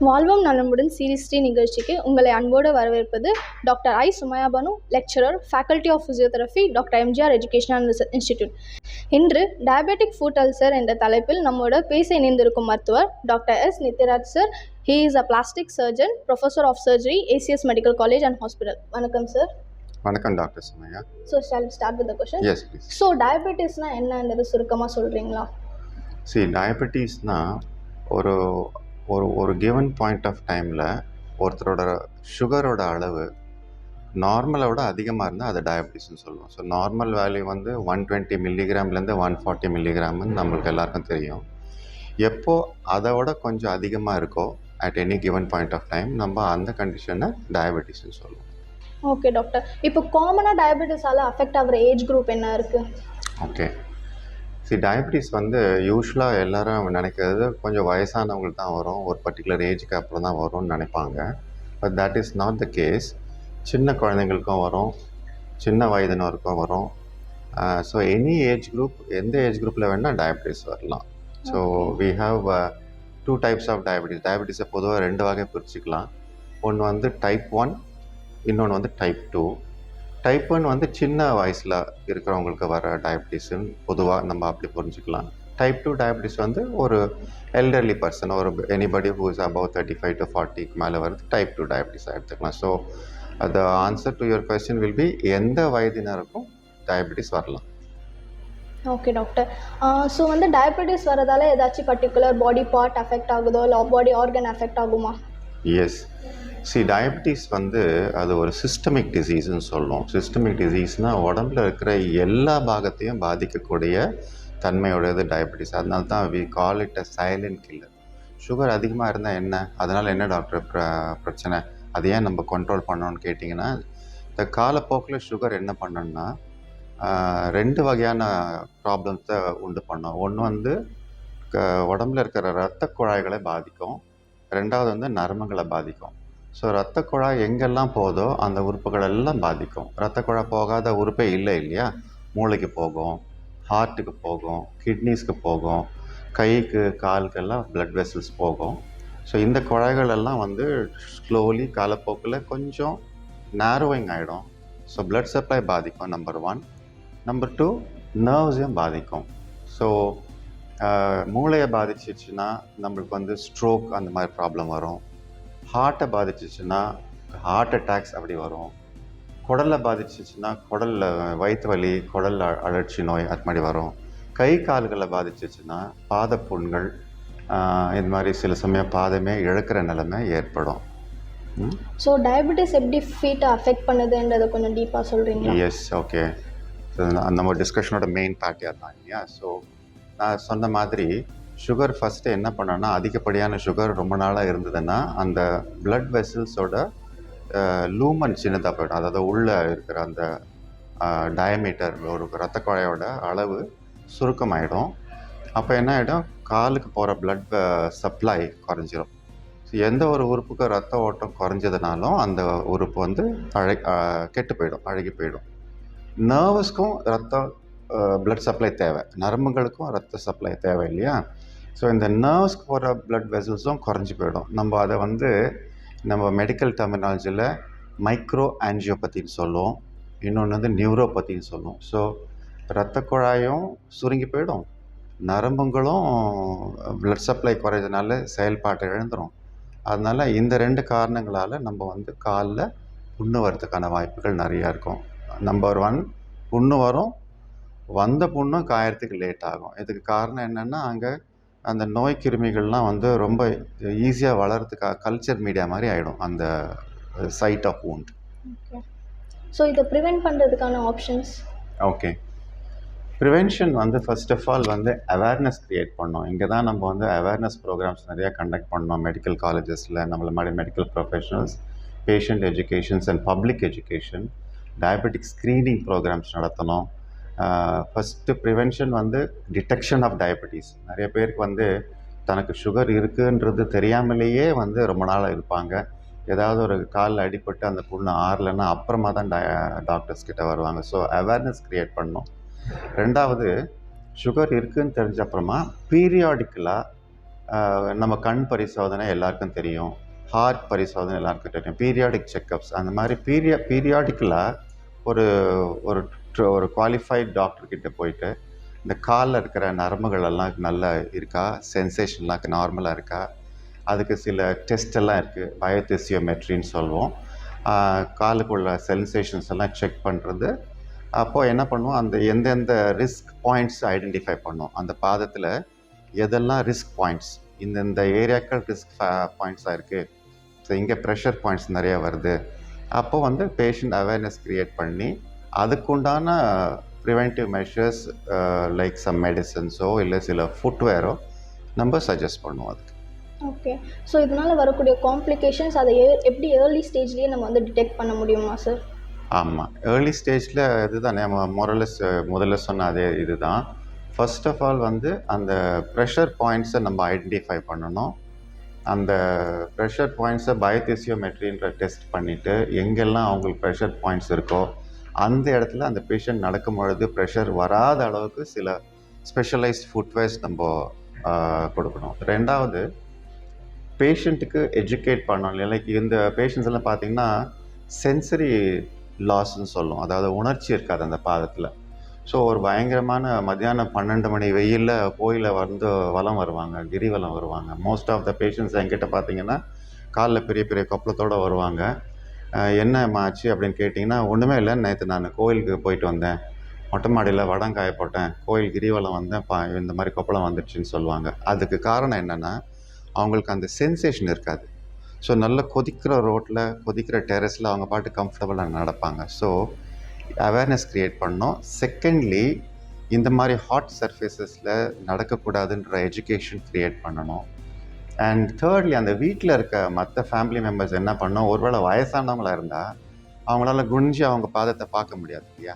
வாழ்வோம் நலமுடன் சீரிஸ் 3 நிகழ்ச்சிக்கு உங்களை அன்போடு வரவேற்பது doctor I Sumaiya Banu, lecturer, faculty of physiotherapy, doctor MGR educational research institute. இன்று டயபெட்டிக் ஃபுட் அல்சர் என்ற தலைப்பில் நம்மோட பேச இணைந்திருக்கும் மருத்துவர் doctor S Nithyaraj sir. He is a plastic surgeon, professor of surgery, ACS medical college and hospital. வணக்கம் சார். வணக்கம் doctor Sumaiya. So shall start with the question? Yes please. So டயபெட்டிஸ்னால் என்னன்றது சுருக்கமாக சொல்கிறீங்களா? டயபெட்டிஸ்னால் ஒரு ஒரு ஒரு கிவன் பாயிண்ட் ஆஃப் டைமில் ஒருத்தரோட சுகரோட அளவு நார்மலை விட அதிகமாக இருந்தால் அது டயபெட்டிஸ்ன்னு சொல்லுவோம். ஸோ நார்மல் வேல்யூ வந்து 120 மில்லிகிராம்லேருந்து 140 மில்லிகிராம்னு நம்மளுக்கு எல்லாருக்கும் தெரியும். எப்போது அதை விட கொஞ்சம் அதிகமாக இருக்கோ at any given point of time நம்ம அந்த கண்டிஷனை டயபெட்டிஸ்ன்னு சொல்லுவோம். ஓகே டாக்டர், இப்போ காமனாக டயபெட்டிஸால் அஃபெக்ட் ஆகிற ஏஜ் குரூப் என்ன இருக்குது? ஓகே, டயபெட்டிஸ் வந்து யூஸ்வலாக எல்லாரும் நினைக்கிறது கொஞ்சம் வயசானவங்களுக்கு தான் வரும், ஒரு பர்டிகுலர் ஏஜுக்கு அப்புறம் தான் வரும்னு நினைப்பாங்க. But that is not the case. சின்ன குழந்தைங்களுக்கும் வரும், சின்ன வயதினருக்கும் வரும். ஸோ எனி ஏஜ் குரூப், எந்த ஏஜ் குரூப்பில் வேணால் டயபெட்டிஸ் வரலாம். So we have 2 types of diabetes. டயபெட்டிஸை பொதுவாக 2 வகை பிரிச்சுக்கலாம். ஒன்று வந்து டைப் 1, இன்னொன்று வந்து டைப் 2. டைப் 1 வந்து சின்ன வயசில் இருக்கிறவங்களுக்கு வர டயபெட்டிஸ்ன்னு பொதுவாக நம்ம அப்படி புரிஞ்சுக்கலாம். டைப் 2 டயபெட்டிஸ் வந்து ஒரு எல்டர்லி பர்சன், ஒரு anybody who is above 35 to 40க்கு மேலே வருது டைப் 2 டயபெட்டிஸாக எடுத்துக்கலாம். So the answer to your question will be எந்த வயதினருக்கும் டயபெட்டிஸ் வரலாம். Okay doctor. ஸோ வந்து டயபெட்டிஸ் வரதால ஏதாச்சும் பர்டிகுலர் பாடி பார்ட் அஃபெக்ட் ஆகுதோ இல்லை பாடி ஆர்கன் அஃபெக்ட் ஆகுமா? எஸ். டயபெட்டிஸ் வந்து அது ஒரு சிஸ்டமிக் டிசீஸ்ன்னு சொல்லுவோம். சிஸ்டமிக் டிசீஸ்னால் உடம்புல இருக்கிற எல்லா பாகத்தையும் பாதிக்கக்கூடிய தன்மையுடையது டயபெட்டிஸ். அதனால தான் we call it a silent killer. Sugar அதிகமாக இருந்தால் என்ன, அதனால் என்ன டாக்டர் பிரச்சனை, அதை ஏன் நம்ம கண்ட்ரோல் பண்ணோன்னு கேட்டிங்கன்னா, இந்த காலப்போக்கில் சுகர் என்ன பண்ணணும்னா 2 வகையான ப்ராப்ளம்ஸை உண்டு பண்ணோம். ஒன்று வந்து உடம்புல இருக்கிற இரத்த குழாய்களை பாதிக்கும், 2வது வந்து நரம்புகளை பாதிக்கும். ஸோ இரத்த குழாய் எங்கெல்லாம் போதோ அந்த உறுப்புகள் எல்லாம் பாதிக்கும். இரத்த குழாய் போகாத உறுப்பே இல்லை இல்லையா? மூளைக்கு போகும், ஹார்ட்டுக்கு போகும், கிட்னிஸ்க்கு போகும், கைக்கு காலுக்கெல்லாம் பிளட் வெசல்ஸ் போகும். ஸோ இந்த குழாய்கள் எல்லாம் வந்து ஸ்லோலி காலப்போக்கில் கொஞ்சம் நேரோவிங் ஆகிடும். ஸோ பிளட் சப்ளை பாதிக்கும், நம்பர் 1. நம்பர் 2, நர்வ்ஸையும் பாதிக்கும். ஸோ மூளையை பாதிச்சிச்சுன்னா நம்மளுக்கு வந்து ஸ்ட்ரோக் அந்த மாதிரி ப்ராப்ளம் வரும். ஹார்ட்டை பாதிச்சிச்சுன்னா ஹார்ட் அட்டாக்ஸ் அப்படி வரும். குடலை பாதிச்சிச்சுன்னா குடலில் வயிற்று வலி, குடல் அழற்சி நோய் அது மாதிரி வரும். கை கால்களை பாதிச்சிச்சுன்னா பாதப்புண்கள், இது மாதிரி சில சமயம் பாதமே இழக்கிற நிலைமை ஏற்படும். ஸோ டயபெட்டிஸ் எப்படி ஃபீட்டை அஃபெக்ட் பண்ணுதுன்றதை கொஞ்சம் டீப்பாக சொல்கிறீங்களா? Yes, okay. நம்ம டிஸ்கஷனோட மெயின் பார்ட்டியாக தான் இல்லையா? ஸோ நான் சொன்ன மாதிரி சுகர் ஃபஸ்ட்டு என்ன பண்ணோன்னா, அதிகப்படியான சுகர் ரொம்ப நாளாக இருந்ததுன்னா அந்த பிளட் வெசல்ஸோட லூமன் சின்னதாக போய்டும். அதாவது உள்ளே இருக்கிற அந்த டயமீட்டர், ஒரு இரத்த குழாயோட அளவு சுருக்கமாயிடும். அப்போ என்ன ஆகிடும், காலுக்கு போகிற பிளட் சப்ளை குறைஞ்சிரும். ஸோ எந்த ஒரு உறுப்புக்கு ரத்த ஓட்டம் குறைஞ்சதுனாலும் அந்த உறுப்பு வந்து கெட்டு போயிடும், அழுகி போயிடும். நர்வஸ்க்கும் ரத்தம் பிளட் சப்ளை தேவை, நரம்புகளுக்கும் ரத்த சப்ளை தேவை இல்லையா? ஸோ இந்த நர்வ்ஸ்க்கு போகிற பிளட் வெசல்ஸும் குறைஞ்சி போயிடும். நம்ம அதை வந்து நம்ம மெடிக்கல் டெர்மினாலஜியில் மைக்ரோ ஆஞ்சியோபதின்னு சொல்லுவோம், இன்னொன்று வந்து நியூரோபதின்னு சொல்லுவோம். ஸோ இரத்த குழாயும் சுருங்கி போயிடும், நரம்புகளும் பிளட் சப்ளை குறைஞ்சதுனால செயல்பாட்டை இழந்துடும். அதனால் இந்த 2 காரணங்களால் நம்ம வந்து காலில் புண்ணு வரதுக்கான வாய்ப்புகள் நிறையா இருக்கும். நம்பர் 1, புண்ணு வரும், வந்த புண்ணும் காயறதுக்கு லேட் ஆகும். இதுக்கு காரணம் என்னென்னா, அங்கே அந்த நோய் கிருமிகள்லாம் வந்து ரொம்ப ஈஸியாக வளர்கிறதுக்காக கல்ச்சர் மீடியா மாதிரி ஆகிடும் அந்த side of wound. Okay. So இதை ப்ரிவென்ட் பண்ணுறதுக்கான ஆப்ஷன்ஸ்? ஓகே, ப்ரிவென்ஷன் வந்து ஃபர்ஸ்ட் ஆஃப் ஆல் வந்து அவேர்னஸ் க்ரியேட் பண்ணோம். இங்கே தான் நம்ம வந்து அவேர்னஸ் ப்ரோக்ராம்ஸ் நிறையா கண்டக்ட் பண்ணோம் மெடிக்கல் காலேஜஸில். நம்மள மாதிரி medical professionals, patient educations and public education, diabetic screening programs நடத்தணும். ஃபஸ்ட்டு ப்ரிவென்ஷன் வந்து டிடெக்ஷன் ஆஃப் டயபெட்டிஸ். நிறைய பேருக்கு வந்து தனக்கு சுகர் இருக்குன்றது தெரியாமலேயே வந்து ரொம்ப நாளாக இருப்பாங்க. ஏதாவது ஒரு காலில் அடிபட்டு அந்த புண்ணு ஆறலைன்னா அப்புறமா தான் டாக்டர்ஸ் கிட்ட வருவாங்க. ஸோ அவேர்னஸ் க்ரியேட் பண்ணணும். 2வது, சுகர் இருக்குதுன்னு தெரிஞ்ச அப்புறமா பீரியாடிக்கலாக நம்ம கண் பரிசோதனை எல்லாருக்கும் தெரியும், ஹார்ட் பரிசோதனை எல்லாருக்கும் தெரியும், பீரியாடிக் செக்கப்ஸ் அந்த மாதிரி பீரியாடிக்கலாக ஒரு ஒரு ஒரு குவாலிஃபைட் டாக்டர்கிட்ட போயிட்டு இந்த காலில் இருக்கிற நரம்புகள் எல்லாம் நல்லா இருக்கா, சென்சேஷன்லாம் நார்மலாக இருக்கா, அதுக்கு சில டெஸ்ட் எல்லாம் இருக்குது, பயோதெசியோமெட்ரின்னு சொல்லுவோம். காலுக்குள்ள சென்சேஷன்ஸ் எல்லாம் செக் பண்ணுறது. அப்போது என்ன பண்ணுவோம், அந்த எந்தெந்த ரிஸ்க் பாயிண்ட்ஸ் ஐடென்டிஃபை பண்ணுவோம், அந்த பாதத்தில் எதெல்லாம் ரிஸ்க் பாயிண்ட்ஸ், இந்தந்த ஏரியாக்கள் ரிஸ்க் பாயிண்ட்ஸாக இருக்குது, ஸோ இங்கே ப்ரெஷர் பாயிண்ட்ஸ் நிறையா வருது. அப்போது வந்து பேஷண்ட் அவேர்னஸ் க்ரியேட் பண்ணி அதுக்குண்டான ப்ரிவென்டிவ் மெஷர்ஸ் லைக் சம் மெடிசன்ஸோ இல்லை சில ஃபுட்வேரோ நம்ம சஜஸ்ட் பண்ணுவோம் அதுக்கு. ஓகே. ஸோ இதனால் வரக்கூடிய காம்ப்ளிகேஷன்ஸ் அதை எப்படி ஏர்லி ஸ்டேஜ்லேயே நம்ம வந்து டிடெக்ட் பண்ண முடியுமா சார்? ஆமாம், ஏர்லி ஸ்டேஜில் இதுதான் நம்ம முதல்ல சொன்ன அதே இதுதான். ஃபர்ஸ்ட் ஆஃப் ஆல் வந்து அந்த ப்ரெஷர் பாயிண்ட்ஸை நம்ம ஐடென்டிஃபை பண்ணணும். அந்த ப்ரெஷர் பாயிண்ட்ஸை பயோதெசியோமெட்ரின்ற டெஸ்ட் பண்ணிவிட்டு எங்கெல்லாம் அவங்களுக்கு ப்ரெஷர் பாயிண்ட்ஸ் இருக்கோ அந்த இடத்துல அந்த பேஷண்ட் நடக்கும் பொழுது ப்ரெஷர் வராத அளவுக்கு சில ஸ்பெஷலைஸ்ட் ஃபுட்வேர்ஸ் நம்ம கொடுக்கணும். ரெண்டாவது, பேஷண்ட்டுக்கு எஜுகேட் பண்ணணும். லைக் இந்த பேஷண்ட்ஸ் எல்லாம் பார்த்திங்கன்னா சென்சரி லாஸ்ன்னு சொல்லுவோம், அதாவது உணர்ச்சி இருக்காது அந்த பாதத்தில். ஸோ ஒரு பயங்கரமான மத்தியானம் 12 மணி வெயிலில் கோயிலில் வந்து வலம் வருவாங்க, கிரிவலம் வருவாங்க. மோஸ்ட் ஆஃப் த பேஷண்ட்ஸ் என்கிட்ட பார்த்தீங்கன்னா காலில் பெரிய பெரிய கொப்பளத்தோடு வருவாங்க. என்ன ஆச்சு அப்படின்னு கேட்டிங்கன்னா, ஒன்றுமே இல்லை, நேற்று நான் கோயிலுக்கு போயிட்டு வந்தேன், மொட்டை மாடியில் வடம் காய போட்டேன், கோயில் கிரிவலம் வந்தேன், இந்த மாதிரி கொப்பளம் வந்துடுச்சுன்னு சொல்லுவாங்க. அதுக்கு காரணம் என்னென்னா அவங்களுக்கு அந்த சென்சேஷன் இருக்காது. ஸோ நல்ல கொதிக்கிற ரோட்டில் கொதிக்கிற டெரஸில் அவங்க பாட்டு கம்ஃபர்டபுளாக நடப்பாங்க. ஸோ அவேர்னஸ் க்ரியேட் பண்ணோம். செகண்ட்லி, இந்த மாதிரி ஹாட் சர்ஃபேஸஸில் நடக்கக்கூடாதுன்ற எஜுகேஷன் க்ரியேட் பண்ணணும். அண்ட் தேர்ட்லி, அந்த வீட்டில் இருக்க மற்ற ஃபேமிலி மெம்பர்ஸ் என்ன பண்ணோம், ஒருவேளை வயசானவங்களாக இருந்தால் அவங்களால குனிஞ்சு அவங்க பாதத்தை பார்க்க முடியாது இல்லையா.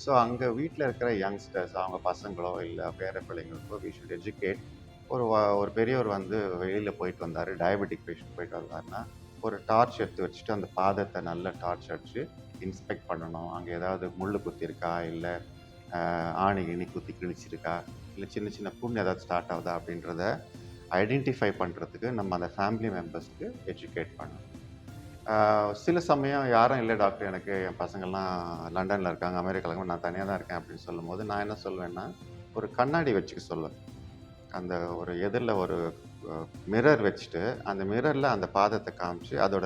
ஸோ அங்கே வீட்டில் இருக்கிற யங்ஸ்டர்ஸ், அவங்க பசங்களோ இல்லை பேர பிள்ளைங்களுக்கோ வி ஷுட் எஜுகேட். ஒரு பெரியவர் வந்து வெளியில் போயிட்டு வந்தார், டயபெட்டிக் பேஷண்ட் போயிட்டு வந்தாருன்னா ஒரு டார்ச் எடுத்து வச்சுட்டு அந்த பாதத்தை நல்ல டார்ச் அடித்து இன்ஸ்பெக்ட் பண்ணணும். அங்கே ஏதாவது முள் குத்திருக்கா, இல்லை ஆணி கிணி குத்தி கிழிச்சிருக்கா, இல்லை சின்ன சின்ன புண் ஏதாவது ஸ்டார்ட் ஆகுதா அப்படின்றத ஐடென்டிஃபை பண்ணுறதுக்கு நம்ம அந்த ஃபேமிலி மெம்பர்ஸ்க்கு எஜுகேட் பண்ணணும். சில சமயம் யாரும் இல்லை டாக்டர், எனக்கு என் பசங்கள்லாம் லண்டனில் இருக்காங்க, அமெரிக்காவில், நான் தனியாக தான் இருக்கேன் அப்படின்னு சொல்லும்போது நான் என்ன சொல்வேன்னா, ஒரு கண்ணாடி வச்சுக்க சொல்லுவேன். அந்த ஒரு எதிரில் ஒரு மிரர் வச்சுட்டு அந்த மிரரில் அந்த பாதத்தை காமிச்சு அதோட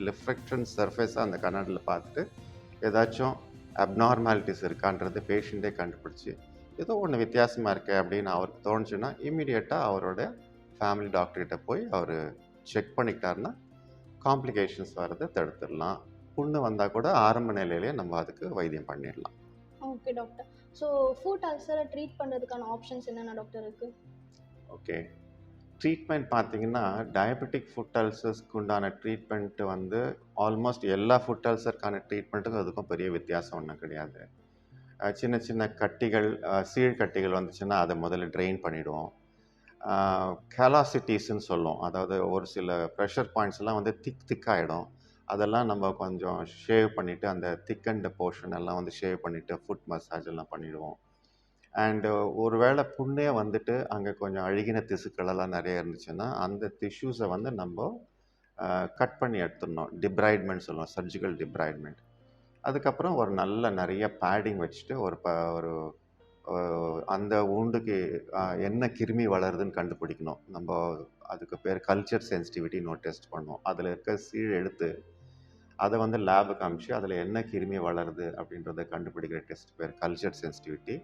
ரிஃப்ளெக்ஷன் சர்ஃபேஸை அந்த கண்ணாடியில் பார்த்துட்டு ஏதாச்சும் அப்நார்மாலிட்டிஸ் இருக்கான்றது பேஷண்ட்டே கண்டுபிடிச்சி ஏதோ ஒன்று வித்தியாசமாக இருக்குது அப்படின்னு அவருக்கு தோணுச்சுன்னா இம்மிடியேட்டாக அவரோட ஃபேமிலி டாக்டர்கிட்ட போய் அவர் செக் பண்ணிக்கிட்டாருன்னா காம்ப்ளிகேஷன்ஸ் வரதை தடுத்துடலாம். புண்ணு வந்தால் கூட ஆரம்ப நிலையிலேயே நம்ம அதுக்கு வைத்தியம் பண்ணிடலாம். Okay doctor. ஸோ ஃபுட் அல்சரை ட்ரீட் பண்ணுறதுக்கான ஆப்ஷன்ஸ் என்னென்ன டாக்டர் இருக்குது? ஓகே, ட்ரீட்மெண்ட் பார்த்தீங்கன்னா டயபெட்டிக் ஃபுட் அல்சர்ஸ்க்கு உண்டான ட்ரீட்மெண்ட்டு வந்து ஆல்மோஸ்ட் எல்லா ஃபுட் அல்சருக்கான ட்ரீட்மெண்ட்டுக்கும் அதுக்கும் பெரிய வித்தியாசம் ஒன்றும் கிடையாது. சின்ன சின்ன கட்டிகள், சீழ்கட்டிகள் வந்துச்சுன்னா அதை முதல்ல ட்ரெயின் பண்ணிவிடுவோம். கேலாசிட்டிஸ்ன்னு சொல்லுவோம், அதாவது ஒரு சில ப்ரெஷர் பாயிண்ட்ஸ்லாம் வந்து திக்காகிடும், அதெல்லாம் நம்ம கொஞ்சம் ஷேவ் பண்ணிவிட்டு அந்த திக்கண்ட் போர்ஷன் எல்லாம் வந்து ஷேவ் பண்ணிவிட்டு ஃபுட் மசாஜ் எல்லாம் பண்ணிவிடுவோம். அண்டு ஒரு வேளை புண்ணே வந்துட்டு அங்கே கொஞ்சம் அழுகின திசுக்களெல்லாம் நிறைய இருந்துச்சுன்னா அந்த டிஷ்யூஸை வந்து நம்ம கட் பண்ணி எடுத்துடணும். டிப்ரைட்மெண்ட் சொல்லுவோம், சர்ஜிக்கல் டிப்ரைட்மெண்ட். அதுக்கப்புறம் ஒரு நல்ல நிறைய பேடிங் வச்சுட்டு ஒரு அந்த ஊண்டுக்கு என்ன கிருமி வளருதுன்னு கண்டுபிடிக்கணும். நம்ம அதுக்கு பேர் கல்ச்சர் சென்சிட்டிவிட்டின்னு ஒரு டெஸ்ட் பண்ணுவோம். அதில் இருக்க சீழ் எடுத்து அதை வந்து லேபு காமிச்சு அதில் என்ன கிருமி வளருது அப்படின்றத கண்டுபிடிக்கிற டெஸ்ட் பேர் கல்ச்சர் சென்சிட்டிவிட்டி.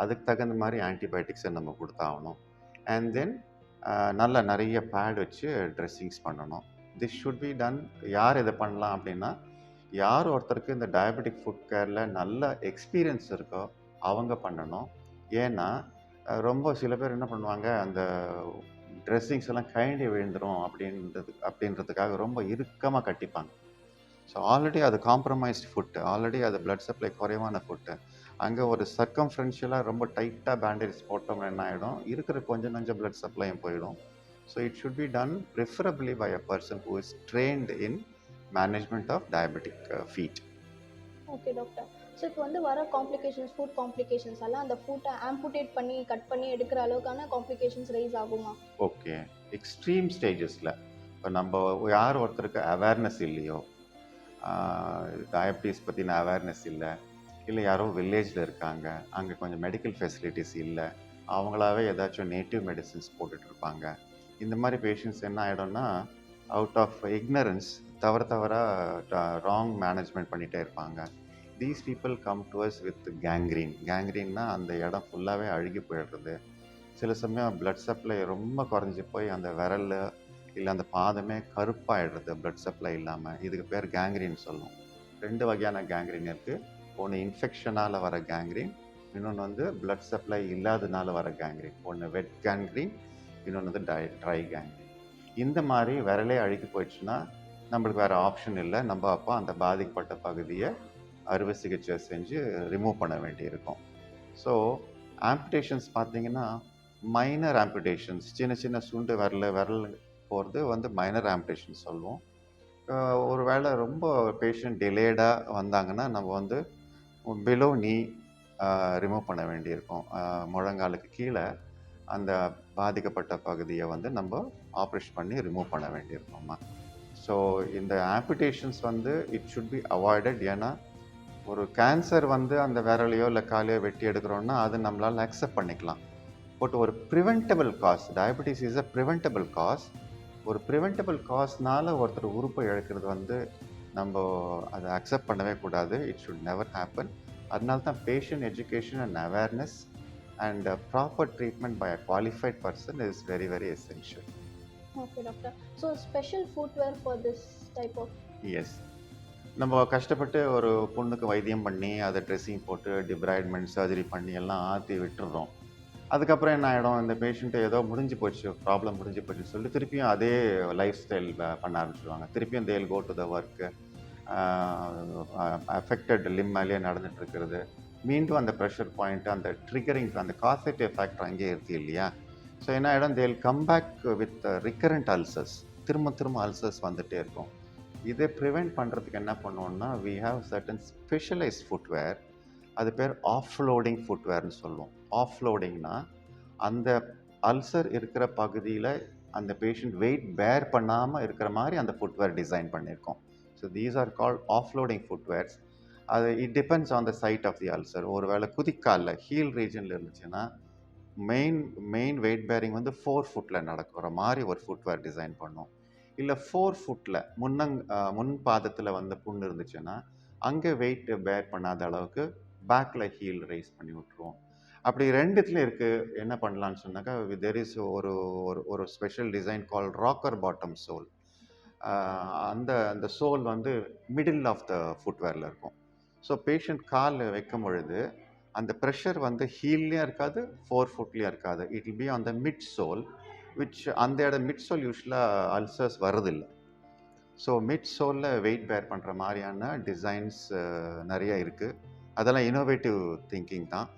அதுக்கு தகுந்த மாதிரி ஆன்டிபயோட்டிக்ஸை நம்ம கொடுத்தாகணும். அண்ட் தென் நல்ல நிறைய பேட் வச்சு ட்ரெஸ்ஸிங்ஸ் பண்ணணும். This should be ton. யார் இதை பண்ணலாம் அப்படின்னா, யார் ஒருத்தருக்கு இந்த டயபெட்டிக் ஃபுட் கேரில் நல்ல எக்ஸ்பீரியன்ஸ் இருக்கோ அவங்க பண்ணணும். ஏன்னா ரொம்ப சில பேர் என்ன பண்ணுவாங்க, அந்த ட்ரெஸ்ஸிங்ஸ் எல்லாம் கைண்டி விழுந்துடும் அப்படின்றதுக்காக ரொம்ப இறுக்கமாக கட்டிப்பாங்க. ஸோ ஆல்ரெடி அது காம்ப்ரமைஸ்ட் ஃபுட்டு, ஆல்ரெடி அது பிளட் சப்ளை குறைவான ஃபுட்டு. அங்கே ஒரு சர்க்கம்ஃபரன்ஷியலாக ரொம்ப டைட்டாக பேண்டேஜ் போட்டோம்னா என்ன ஆகிடும், இருக்கிற கொஞ்சம் நஞ்சம் பிளட் சப்ளையும் போயிடும். So it should be done preferably by a person who is trained in management of diabetic feet. Okay doctor. So இப்போ வந்து வர காம்ப்ளிகேஷன்ஸ், ஃபுட் காம்ப்ளிகேஷன்ஸ் எல்லாம் அந்த ஃபுட்டை ஆம்புடேட் பண்ணி கட் பண்ணி எடுக்கிற அளவுக்கான காம்ப்ளிகேஷன்ஸ் ரைஸ் ஆகுமா? ஓகே. எக்ஸ்ட்ரீம் ஸ்டேஜஸில் இப்போ நம்ம யார் ஒருத்தருக்கு அவேர்னஸ் இல்லையோ, டயபிட்டிஸ் பற்றின அவேர்னஸ் இல்லை யாரோ வில்லேஜில் இருக்காங்க, அங்கே கொஞ்சம் மெடிக்கல் ஃபெசிலிட்டிஸ் இல்லை, அவங்களாவே ஏதாச்சும் நேட்டிவ் மெடிசின்ஸ் போட்டுட்ருப்பாங்க. இந்த மாதிரி பேஷண்ட்ஸ் என்ன ஆகிடும்னா, அவுட் ஆஃப் இக்னரன்ஸ் தவறாக ராங் மேனேஜ்மெண்ட் பண்ணிகிட்டே இருப்பாங்க. These people come to us with gangrene. கேங்க்ரீன்னா அந்த இடம் ஃபுல்லாகவே அழுகி போயிடுறது. சில சமயம் பிளட் சப்ளை ரொம்ப குறைஞ்சி போய் அந்த விரல் இல்லை அந்த பாதமே கருப்பாயிடுறது பிளட் சப்ளை இல்லாமல். இதுக்கு பேர் கேங்க்ரீன் சொல்லுவோம். 2 வகையான கேங்க்ரீன் இருக்குது. ஒன்று இன்ஃபெக்ஷனால் வர கேங்க்ரீன், இன்னொன்று வந்து பிளட் சப்ளை இல்லாதனால வர கேங்க்ரீன். ஒன்று வெட் கேங்க்ரீன், இன்னொன்று வந்து ட்ரை கேங்க்ரீன். இந்த மாதிரி விரலே அழுகி போயிடுச்சுன்னா நம்மளுக்கு வேறு ஆப்ஷன் இல்லை. நம்ம அப்போ அந்த பாதிக்கப்பட்ட பகுதியை அறுவை சிகிச்சை செஞ்சு ரிமூவ் பண்ண வேண்டியிருக்கும். ஸோ ஆம்புடேஷன்ஸ் பார்த்தீங்கன்னா மைனர் ஆம்புடேஷன்ஸ், சின்ன சின்ன சுண்டு விரல் போகிறது வந்து மைனர் ஆம்புடேஷன் சொல்லுவோம். ஒரு வேளை ரொம்ப பேஷண்ட் டிலேடாக வந்தாங்கன்னா நம்ம வந்து பிலோ நீ ரிமூவ் பண்ண வேண்டியிருக்கும். முழங்காலுக்கு கீழே அந்த பாதிக்கப்பட்ட பகுதியை வந்து நம்ம ஆப்ரேஷன் பண்ணி ரிமூவ் பண்ண வேண்டியிருக்கோம்மா. ஸோ இந்த ஆம்புடேஷன்ஸ் வந்து இட் ஷுட் பி அவாய்டட். ஏன்னா ஒரு கேன்சர் வந்து அந்த விரலையோ இல்லை காலையோ வெட்டி எடுக்கிறோன்னா அது நம்மளால் அக்செப்ட் பண்ணிக்கலாம். பட் ஒரு preventable cause, diabetes is a preventable cause. ஒரு ப்ரிவென்டபிள் காஸ்னால ஒருத்தர் உறுப்பை இழக்கிறது வந்து நம்ம அதை அக்செப்ட் பண்ணவே கூடாது. It should never happen. அதனால தான் patient education and awareness and proper treatment by a qualified person is very very essential. Okay doctor. So special footwear for this type of? Yes. நம்ம கஷ்டப்பட்டு ஒரு பொண்ணுக்கு வைத்தியம் பண்ணி அதை ட்ரெஸ்ஸிங் போட்டு டிப்ராய்ட்மெண்ட் சர்ஜரி பண்ணி எல்லாம் ஆற்றி விட்டுடுறோம். அதுக்கப்புறம் என்ன ஆகிடும், இந்த பேஷண்ட்டு ஏதோ முடிஞ்சு போச்சு, ப்ராப்ளம் முடிஞ்சு போச்சுன்னு சொல்லிட்டு திருப்பியும் அதே லைஃப் ஸ்டைல் பண்ண ஆரம்பிச்சிடுவாங்க. திருப்பியும் they'll go to the work, affected limb மேலேயே நடந்துட்டு இருக்கிறது. மீண்டும் அந்த ப்ரெஷர் பாயிண்ட், அந்த ட்ரிகரிங், அந்த காசேட்டிவ் ஃபேக்டர் அங்கேயே இருக்குது இல்லையா? ஸோ என்ன ஆகிடும், they'll come back with recurrent ulcers. திரும்ப அல்சர்ஸ் வந்துகிட்டே இருக்கும். இதை ப்ரிவெண்ட் பண்ணுறதுக்கு என்ன பண்ணுவோம்னா, we have certain specialized footwear. அது பேர் ஆஃப்லோடிங் ஃபுட்வேர்னு சொல்லுவோம். ஆஃப்லோடிங்னா அந்த அல்சர் இருக்கிற பகுதியில் அந்த பேஷண்ட் வெயிட் பேர் பண்ணாமல் இருக்கிற மாதிரி அந்த ஃபுட்வேர் டிசைன் பண்ணியிருக்கோம். So these are called offloading footwears. அது it depends on the side of the ulcer. ஒரு வேளை குதிக்காலில் ஹீல் ரீஜனில் இருந்துச்சுன்னா மெயின் வெயிட் பேரிங் வந்து 4 ஃபுட்டில் நடக்கிற மாதிரி ஒரு ஃபுட்வேர் டிசைன் பண்ணோம். இல்லை 4 ஃபுட்டில் முன் பாதத்தில் வந்து புண்ணு இருந்துச்சுன்னா அங்கே வெயிட் பேர் பண்ணாத அளவுக்கு பேக்கில் ஹீல் ரைஸ் பண்ணி விட்ருவோம். அப்படி ரெண்டுத்துலையும் இருக்குது. என்ன பண்ணலான்னு சொன்னாக்கா, தெர் இஸ் ஒரு ஸ்பெஷல் டிசைன் கால் ராக்கர் பாட்டம் சோல். அந்த சோல் வந்து மிடில் ஆஃப் த ஃபுட்வேரில் இருக்கும். ஸோ பேஷண்ட் கால் வைக்கும் பொழுது அந்த ப்ரெஷர் வந்து ஹீல்லையும் இருக்காது, 4 ஃபுட்லேயும் இருக்காது. It will be on the mid sole, which அந்த இடம் மிட் சோல் யூஸ்வலாக அல்சர்ஸ் வருதில்லை. ஸோ மிட் சோலில் வெயிட் பேர் பண்ணுற மாதிரியான டிசைன்ஸ் நிறைய இருக்குது. அதெல்லாம் இன்னோவேட்டிவ் திங்கிங் தான்.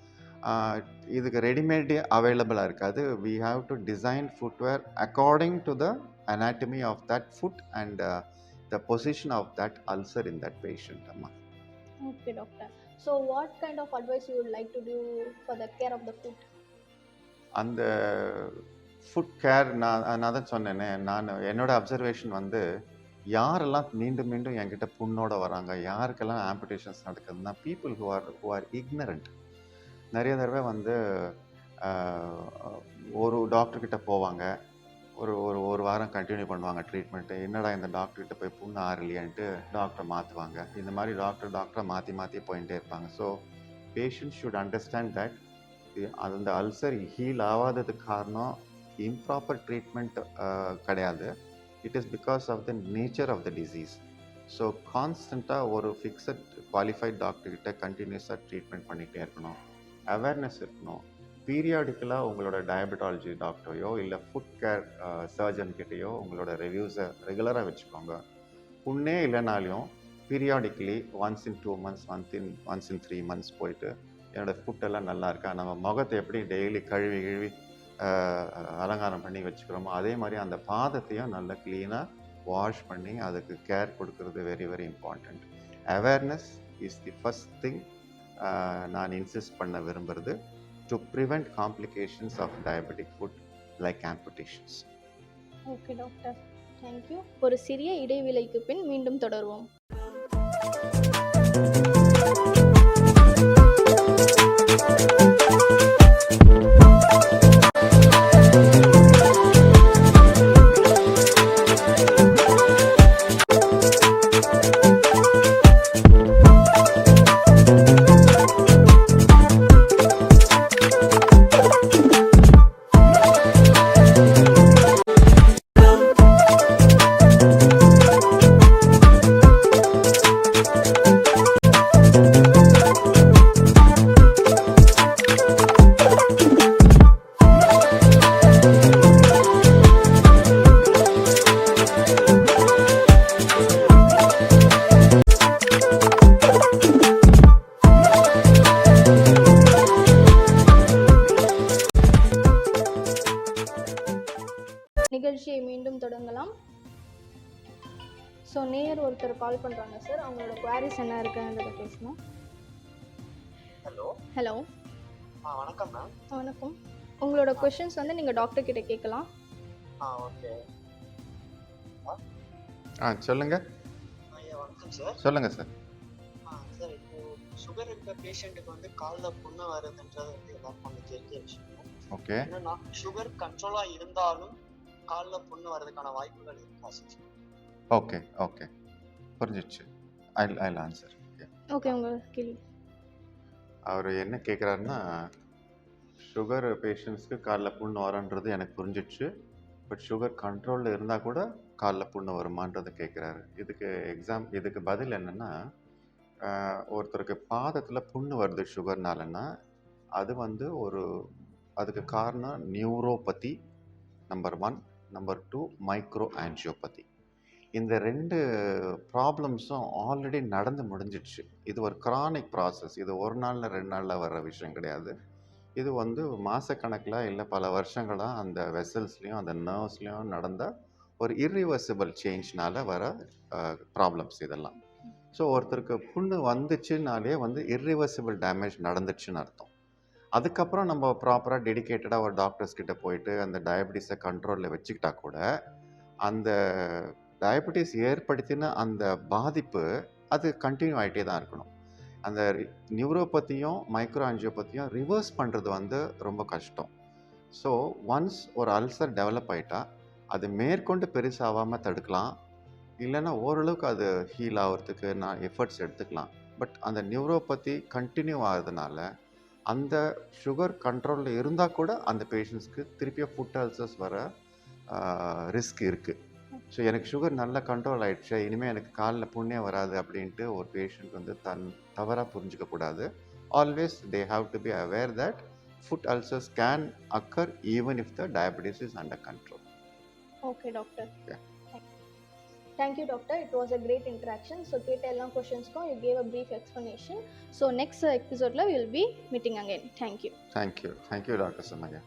இதுக்கு ரெடிமேடே அவைலபிளாக இருக்காது. We have to design footwear according to the anatomy of that foot and the position of that ulcer in that patient. Amma. Okay doctor. So what kind of advice you would like to do for the care of the foot? அந்த food care நான் தான் சொன்னேனே, என்னோட observation வந்து யாரெல்லாம் மீண்டும் என்கிட்ட புண்ணோட வராங்க, யாருக்கெல்லாம் ஆம்புடேஷன்ஸ் நடக்குதுன்னா பீப்புள் ஹூ ஆர் இக்னரண்ட். நிறைய தடவை வந்து ஒரு டாக்டர்கிட்ட போவாங்க, ஒரு வாரம் கண்டினியூ பண்ணுவாங்க ட்ரீட்மெண்ட்டு. என்னடா இந்த டாக்டர்கிட்ட போய் புண்ணு ஆறலையான்ட்டு டாக்டரை மாற்றுவாங்க. இந்த மாதிரி டாக்டரை மாற்றி போயிட்டே இருப்பாங்க. So patient should understand that அந்த அல்சர் ஹீல் ஆகாததுக்கு காரணம் இம்ப்ராப்பர் ட்ரீட்மெண்ட் கிடையாது. It is because of the nature of the disease. So கான்ஸ்டண்ட்டாக ஒரு ஃபிக்ஸட் குவாலிஃபைட் டாக்டர்கிட்ட கண்டினியூஸாக ட்ரீட்மெண்ட் பண்ணிகிட்டே இருக்கணும். அவேர்னஸ் இருக்கணும். பீரியாடிக்கலாக உங்களோட டயபெட்டாலஜி டாக்டரையோ இல்லை ஃபுட் கேர் சர்ஜன்கிட்டையோ உங்களோட ரிவ்யூஸை ரெகுலராக வச்சுக்கோங்க. புண்ணே இல்லைனாலையும் periodically once in 2 months, once in 3 months போயிட்டு என்னோடய ஃபுட்டெல்லாம் நல்லா இருக்கா, நம்ம முகத்தை எப்படி டெய்லி கழுவி அலங்காரம் பண்ணி வச்சுக்கிறோமோ அதே மாதிரி அந்த பாதத்தையும் நல்லா க்ளீனாக வாஷ் பண்ணி அதுக்கு கேர் கொடுக்கறது very very important. Awareness is the first thing நான் இன்சிஸ்ட் பண்ண விரும்புகிறது to prevent complications of diabetic foot like amputations. Okay doctor, thank you. ஒரு சிறிய இடைவேளைக்கு பின் மீண்டும் தொடர்வோம். நிகழ்ச்சியை மீண்டும் தொடங்கலாம். ஸோ நேயர் ஒருத்தர் கால் பண்ணுறாங்க சார், அவங்களோட குவாரிஸ் என்ன இருக்குன்றத பேசணும். ஹலோ. வணக்கம் மேம். வணக்கம். உங்களோட கொஷின்ஸ் வந்து நீங்கள் டாக்டர் கிட்ட கேட்கலாம். ஓகே. சொல்லுங்க. வணக்கம் சார். சொல்லுங்க சார். சார், இப்போ சுகர் இருக்க பேஷண்ட்டுக்கு வந்து காலில் புண்ணு வருதுன்றது வந்து எல்லாருக்கும் வந்து தெரிஞ்ச விஷயம். ஓகே. என்னன்னா சுகர் கண்ட்ரோலாக இருந்தாலும் காலில் புண்ணு வர்றதுக்கான வாய்ப்புகள் இருக்கா சார்? ஓகே ஓகே, புரிஞ்சிடுச்சு. I answer. ஓகே, உங்கள் கேள்வி. அவர் என்ன கேட்குறாருன்னா, சுகர் பேஷண்ட்ஸ்க்கு காலில் புண்ணு வரன்றது எனக்கு புரிஞ்சிடுச்சு, பட் சுகர் கண்ட்ரோலில் இருந்தால் கூட காலில் புண்ணு வருமானதை கேட்குறாரு. இதுக்கு பதில் என்னென்னா, ஒருத்தருக்கு பாதத்தில் புண்ணு வருது சுகர்னாலன்னா, அது வந்து அதுக்கு காரணம் neuropathy number 1, number 2 micro angiopathy. இந்த 2 ப்ராப்ளம்ஸும் ஆல்ரெடி நடந்து முடிஞ்சிடுச்சு. இது ஒரு கிரானிக் ப்ராசஸ். இது ஒரு நாளில் 2 நாளில் வர்ற விஷயம் கிடையாது. இது வந்து மாதக்கணக்கில் இல்லை பல வருஷங்களாக அந்த வெசல்ஸ்லேயும் அந்த நர்வ்ஸ்லேயும் நடந்த ஒரு இர்ரிவர்சிபிள் சேஞ்ச்னால வர ப்ராப்ளம்ஸ் இதெல்லாம். ஸோ ஒருத்தருக்கு புண்ணு வந்துச்சுனாலே வந்து இர்ரிவர்சிபிள் டேமேஜ் நடந்துச்சுன்னு அர்த்தம். அதுக்கப்புறம் நம்ம ப்ராப்பராக டெடிக்கேட்டடாக ஒரு டாக்டர்ஸ் கிட்ட போயிட்டு அந்த டயபெட்டிஸை கண்ட்ரோலில் வச்சுக்கிட்டா கூட அந்த டயபெட்டிஸ் ஏற்படுத்தின அந்த பாதிப்பு அது கண்டினியூ ஆகிட்டே தான் இருக்கணும். அந்த நியூரோபதியும் மைக்ரோ ஆஞ்சியோபதியும் ரிவர்ஸ் பண்ணுறது வந்து ரொம்ப கஷ்டம். ஸோ ஒன்ஸ் ஒரு அல்சர் டெவலப் ஆகிட்டா அது மேற்கொண்டு பெருசாகாமல் தடுக்கலாம், இல்லைன்னா ஓரளவுக்கு அது ஹீல் ஆகிறதுக்கு நான் எஃபர்ட்ஸ் எடுத்துக்கலாம். பட் அந்த நியூரோபதி கண்டினியூ ஆகுறதுனால அந்த சுகர் கண்ட்ரோலில் இருந்தால் கூட அந்த பேஷண்ட்ஸ்க்கு திருப்பியும் ஃபுட் அல்சர்ஸ் வர ரிஸ்க் இருக்குது. ஸோ எனக்கு சுகர் நல்லா கண்ட்ரோல் ஆகிடுச்சு, இனிமேல் எனக்கு காலில் புண்ணே வராது அப்படின்ட்டு ஒரு பேஷண்ட் வந்து தவறாக புரிஞ்சிக்கக்கூடாது. Always they have to be aware that foot ulcers can occur even if the diabetes is under control. Okay doctor. Thank you doctor, it was a great interaction. So கேட்ட எல்லா questions-க்கும் you gave a brief explanation. So next episode we will be meeting again. Thank you. Thank you Dr. Somaya.